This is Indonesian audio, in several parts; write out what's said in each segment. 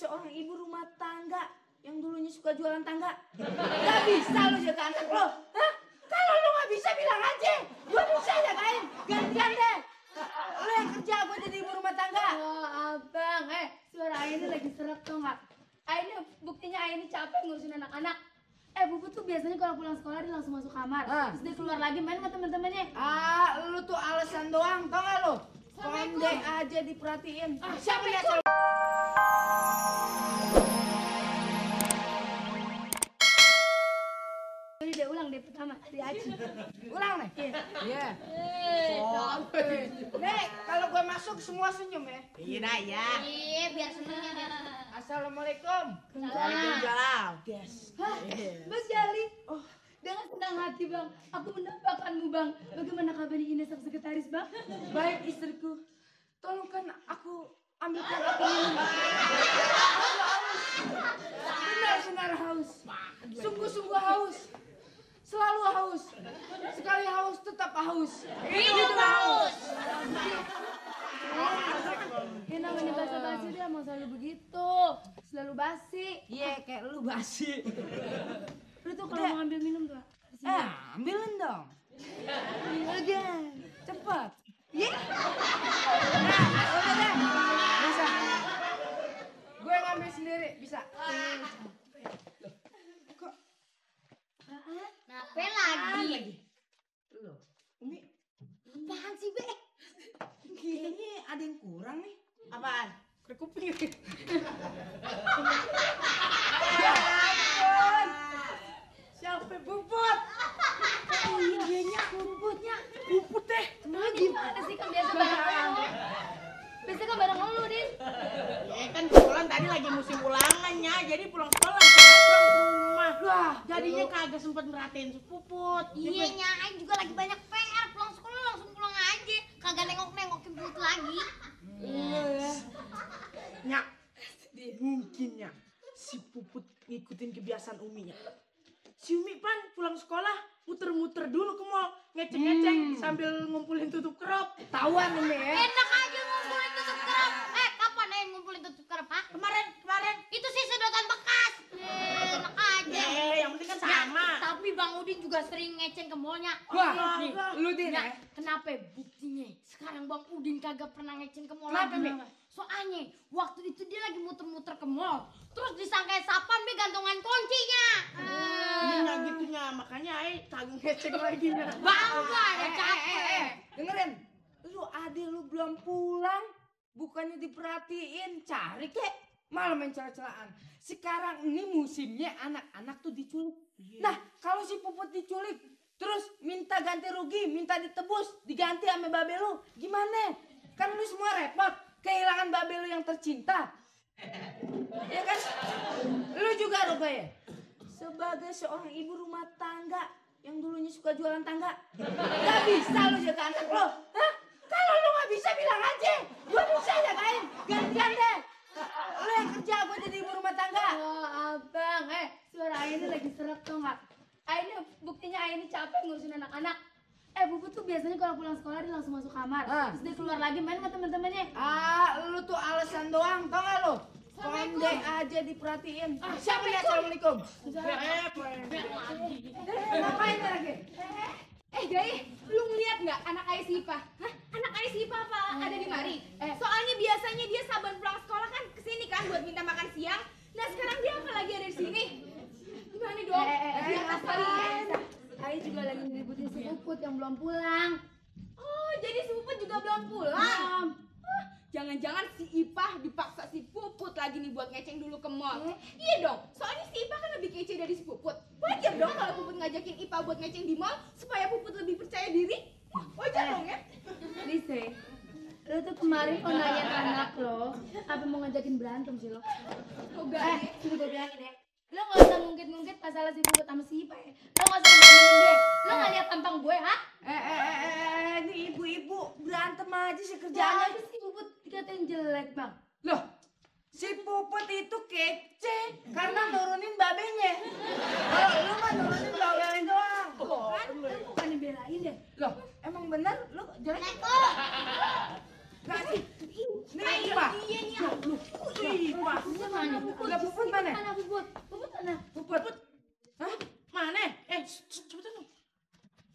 seorang ibu rumah tangga yang dulunya suka jualan tangga. Gak bisa lo jaga anak lo. Hah? Kalau lo gak bisa bilang aja. Gue bisa jagain. Gantian deh. Lo yang kerja, gue jadi ibu rumah tangga. Oh abang, suara Ayah ini lagi serak tau gak? Ayah ini buktinya Ayah ini capek ngurusin anak-anak. Bubu tuh biasanya kalau pulang sekolah dia langsung masuk kamar. Terus dia keluar lagi main sama temen-temennya. Lu tuh alasan doang, tau gak lo? Pendek aja diperhatiin. Siapa lihat lo? Ini dia ulang deh pertama dari Aci. Ulang nih? Iya. Nih, kalau gue masuk semua senyum ya. Iya. Iya, biar semuanya deh. Assalamualaikum. Waalaikumsalam. Mas Jali, dengan senang hati bang, aku mendapatkanmu bang. Bagaimana kabarnya Ines sang sekretaris bang? Baik istriku, tolongkan aku ambilkan aku minum. Benar-benar haus, sungguh-sungguh haus, selalu haus, sekali haus tetap haus. Hidup haus. Ini namanya basa-basi dia emang selalu begitu, selalu basi. Iya, kayak lu basi. Lu tuh kalau mau ambil minum tuh. Ambilin dong. Udah, cepat. Iya. Udah deh. Bisa. Gue ngambil sendiri, bisa. Kok? Kenapa lagi? Loh, Umi. Apaan sih, Be? Kayaknya ada yang kurang nih. Apaan? Korek kuping. Siapa Puput? Oh iya, dianya Puputnya. Puput deh. Emang gimana sih kan biasa bareng lo? Biasa kan bareng lo, Din. Ya kan kebetulan tadi lagi musim ulangannya, jadi pulang sekolah langsung aja pulang ke rumah. Lah, Jadinya kagak sempet merhatiin si Puput. Iya, Nyai juga lagi banyak PR. Pulang sekolah langsung pulang aja. Kagak nengok-nengokin Puput lagi. Nyak, mungkinnya si Puput ngikutin kebiasaan Uminya. Si Umi pan pulang sekolah muter-muter dulu ke mall, ngeceng-ngeceng sambil ngumpulin tutup krop. tawan Umi ya. Enak aja ngumpulin tutup kerap. Kapan ngumpulin tutup kerap, ha? Kemarin. Itu sih sedotan bekas. Enak aja. Yang penting kan sama. Tapi Bang Udin juga sering ngeceng ke mallnya. Wah, Nih, lu Din ya. kenapa buktinya? Sekarang Bang Udin kagak pernah ngeceng ke mall Kenapa, lagi. Mi? Soalnya waktu itu dia lagi muter-muter ke mall. Terus disangkain sapam dia gantungan kuncinya. Iya gitunya, makanya kagak ngecek lagi. Bangga ya capek. Dengerin. Lu adik lu belum pulang, bukannya diperhatiin, cari kek. Malah main celah-celahan. Sekarang ini musimnya anak-anak tuh diculik. Nah, kalau si Puput diculik, terus minta ganti rugi, minta ditebus, diganti sama babe lu, gimana? Kan lu semua repot, kehilangan babe lu yang tercinta. Ya kan? Lu juga Roga ya? Sebagai seorang ibu rumah tangga yang dulunya suka jualan tangga, gak bisa lu jaga anak lo. Hah? Kalau lu gak bisa bilang aja, gue bisa jagain. Gantian deh. Lu yang kerja, gue jadi ibu rumah tangga. Oh abang, suara Ayah ini lagi serak tau gak? Ayah ini buktinya Ayah ini capek ngurusin anak-anak. Bubu tuh biasanya kalau pulang sekolah dia langsung masuk kamar. Terus dia keluar lagi main sama temen-temennya. Lu tuh alasan doang, tau gak lu? Pendek aja diperhatiin. Siapa lihat Assalamualaikum? Ngapain lagi? Gai, lu ngeliat nggak anak Ayah si Ipa? Hah? Anak Ayah si Ipa apa ada di mari? Soalnya biasanya dia saban pulang sekolah kan kesini kan buat minta makan siang. Nah sekarang dia apa lagi ada di sini? Gimana dong? Dia ngapain? Ayah juga lagi ngikutin si Puput yang belum pulang. Oh jadi si Puput juga belum pulang? Hah, jangan-jangan si Ipa dipaksa si Puput lagi nih buat ngeceng dulu ke mall. Iya dong, soalnya si Ipa kan lebih kece dari si Puput. Wajar dong kalau Puput ngajakin Ipa buat ngeceng di mall supaya Puput lebih percaya diri. Wajar dong ya. Lise, lo tuh kemarin kok nanya ke anak lo, apa mau ngajakin berantem sih lo? Kok gak? Sini gue bilangin ya, lo gak usah ngungkit-ngungkit masalah si Puput sama si Ipa ya. Lo gak usah ngomongin dia, lo gak liat tampang gue, ha? Ini ibu-ibu berantem aja sih Ya kerjaannya. aja si Puput dikatain jelek bang. Loh, si Puput itu kece karena nurunin babenya. Kalau lu mah nurunin babenya doang. Kan bukan dibelain deh. Loh, emang bener lu jelek? Gak sih? Nih Ipa. Iya nih. Ipa. Ini mana? mana? Mana Puput? Puput mana? Puput. Hah? Mana? Cepetan dong.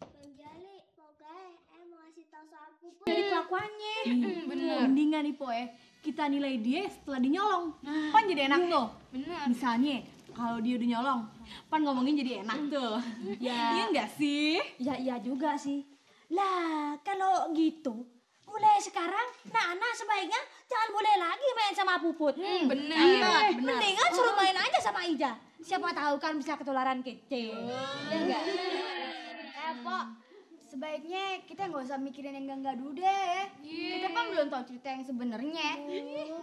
Bang Jali, pokoknya mau ngasih tahu soal puput. Dari kelakuannya. bener. Mendingan nih Po kita nilai dia setelah dia nyolong. Pan jadi enak tuh. Bener. Misalnya kalau dia udah nyolong, Pan ngomongin jadi enak tuh. Iya enggak sih? Ya iya juga sih. Lah kalau gitu, mulai sekarang Nana sebaiknya jangan boleh lagi main sama Puput. Bener. Mendingan suruh main aja sama Ija. Siapa tahu kan bisa ketularan kecil. Ya enggak? Pok, sebaiknya kita nggak usah mikirin yang enggak dulu deh. Kita kan belum tahu cerita yang sebenarnya.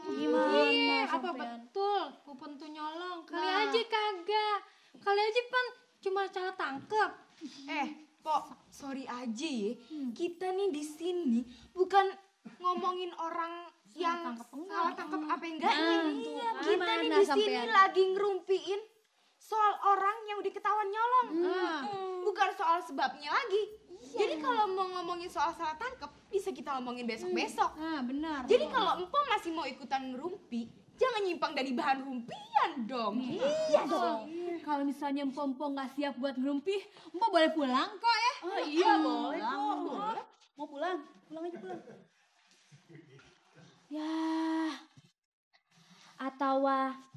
Gimana Apa sampean? betul Puput tuh nyolong? Kali Nah. aja kagak. Kali aja Pan cuma salah tangkep. Pok, sorry aja ya. Kita nih di sini bukan ngomongin orang yang salah tangkap apa enggaknya. Kita nih Gimana di sini sampean? lagi ngerumpiin soal orang yang udah ketahuan nyolong. Bukan soal sebabnya lagi. Jadi kalau mau ngomongin soal salah tangkap, bisa kita ngomongin besok-besok. Nah, benar. Jadi kalau Empo masih mau ikutan ngerumpi, jangan nyimpang dari bahan rumpian dong. Iya dong. Kalau misalnya Empom nggak siap buat ngerumpi, Empom boleh pulang kok ya. Oh iya boleh kok. Mau pulang? Pulang aja pulang. Ya. Atau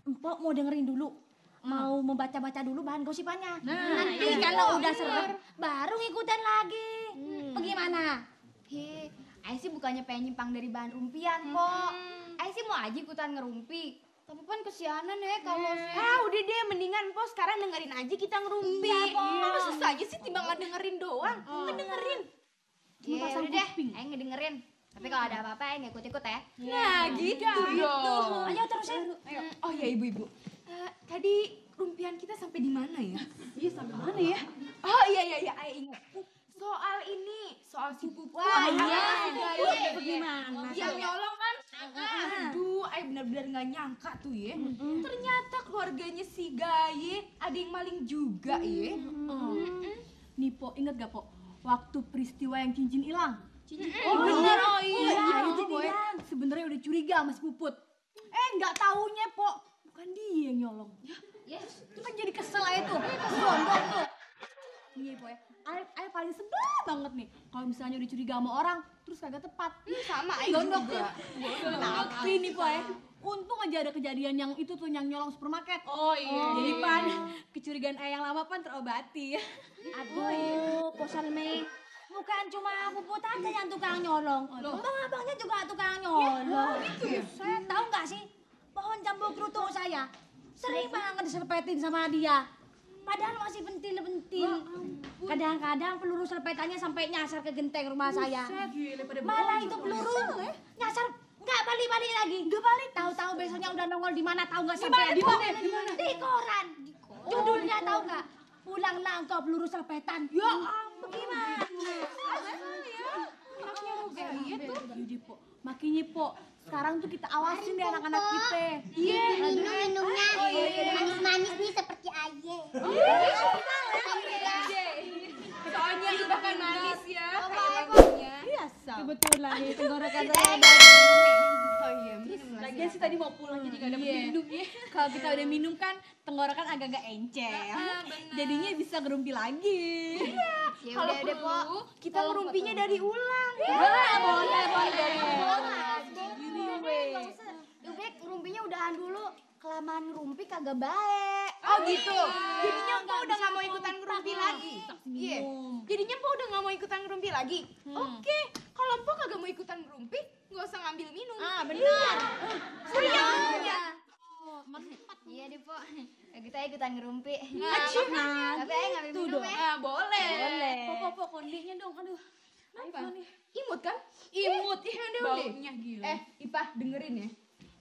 Empok mau dengerin dulu. Mau membaca-baca dulu bahan gosipannya. Nanti kalau udah serem, baru ngikutin lagi. Bagaimana? Ayo sih bukannya pengen nyimpang dari bahan rumpian kok. Ayo sih mau aja ikutan ngerumpi. Tapi Pan kesianan ya kalau Udah deh, mendingan Empo sekarang dengerin aja kita ngerumpi. Apa susah aja sih tiba nggak dengerin doang. Ngedengerin. Iya udah deh, ayo ngedengerin. Tapi kalau ada apa-apa ayo ngikut-ikut ya. Nah gitu dong. Ayo terusin. Oh ya ibu-ibu. Tadi rumpian kita sampai di mana ya? Iya sampai mana ya? Oh iya, ayo ingat. Soal ini, soal si Puput. Bagaimana? Yang nyolong kan? Aduh, ayo benar-benar nggak nyangka tuh ya. Ternyata keluarganya si Gaye ada yang maling juga ya. Nih Po, inget gak Po? Waktu peristiwa yang cincin hilang. Oh bener, oh Iya, itu Po sebenarnya udah curiga sama si Puput. Nggak taunya Po, bukan dia yang nyolong. Itu kan jadi kesel aja tuh. Gondok tuh. Iya Po ya. Ayo paling sebel banget nih kalau misalnya udah curiga sama orang terus kagak tepat. sama ayo Gondok tuh. juga. Tapi nih Po ya, untung aja ada kejadian yang itu tuh yang nyolong supermarket. Oh iya. Jadi Pan, kecurigaan ayah yang lama Pan terobati. Aduh, Posal Mei. Bukan cuma Puput aja yang tukang nyolong. Abang-abangnya juga tukang nyolong. Saya tahu nggak sih, pohon jambu kerutuk saya sering banget diselepetin sama dia. Padahal masih pentil-pentil. Kadang-kadang peluru selepetannya sampai nyasar ke genteng rumah saya. Malah itu peluru nyasar nggak balik-balik lagi. Nggak balik. Tahu-tahu besoknya udah nongol di mana tahu nggak sampai di mana? Di koran. Judulnya tahu nggak? Pulang langkah peluru selepetan. Ya ampun gimana? Jadi Po, makanya Po, sekarang tuh kita awasin deh anak-anak kita. Minum-minumnya manis-manis nih seperti aye. Soalnya kita kan manis ya. Biasa. Kebetulan nih tenggorokan saya. Oh iya, minum lah. Lagian sih tadi mau pulang jadi gak dapet minum ya. Kalau kita udah minum kan tenggorokan agak-agak encer. Jadinya bisa ngerumpi lagi. Kalau perlu kita ngerumpinya dari ulang. Ubek rumpinya udahan dulu. Kelamaan ngerumpi kagak baik. Oh gitu. Jadinya Empo udah nggak mau ikutan ngerumpi lagi. Iya. Jadinya Empo udah nggak mau ikutan ngerumpi lagi. Oke. Kalau Empo kagak mau ikutan ngerumpi, nggak usah ngambil minum. Benar. Iya deh Po. Kita ikutan ngerumpi. Nah, Tapi ayo ngambil minum ya. Ah, boleh. Pokok kondinya dong, aduh. Apa? Imut kan? Imut. Iya udah. Baunya gila. Ipah dengerin ya.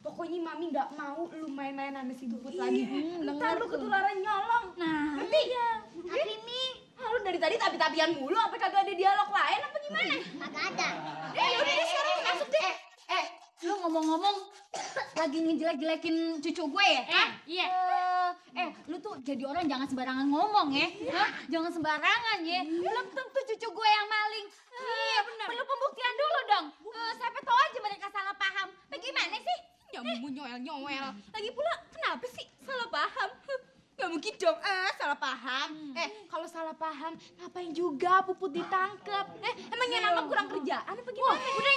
Pokoknya Mami nggak mau lu main-main sama si Puput lagi. Ntar lu ketularan nyolong. Nah, Tapi Mi, lu dari tadi tapi-tapian mulu. Apa kagak ada dialog lain apa gimana? Kagak ada. Yaudah deh sekarang masuk deh. lu ngomong-ngomong lagi ngejelek-jelekin cucu gue ya? Iya. Lu tuh jadi orang jangan sembarangan ngomong ya. Hah? Jangan sembarangan ya. Belum tentu cucu gue yang maling. Iya benar. Perlu pembuktian dulu dong. Siapa tahu aja mereka salah paham. Bagaimana sih? Jangan mau nyoel-nyoel. Lagi pula kenapa sih Salah paham. Gak mungkin dong, salah paham. Kalau salah paham, ngapain juga Puput ditangkep? Emangnya nangkep kurang kerjaan apa gimana? Udah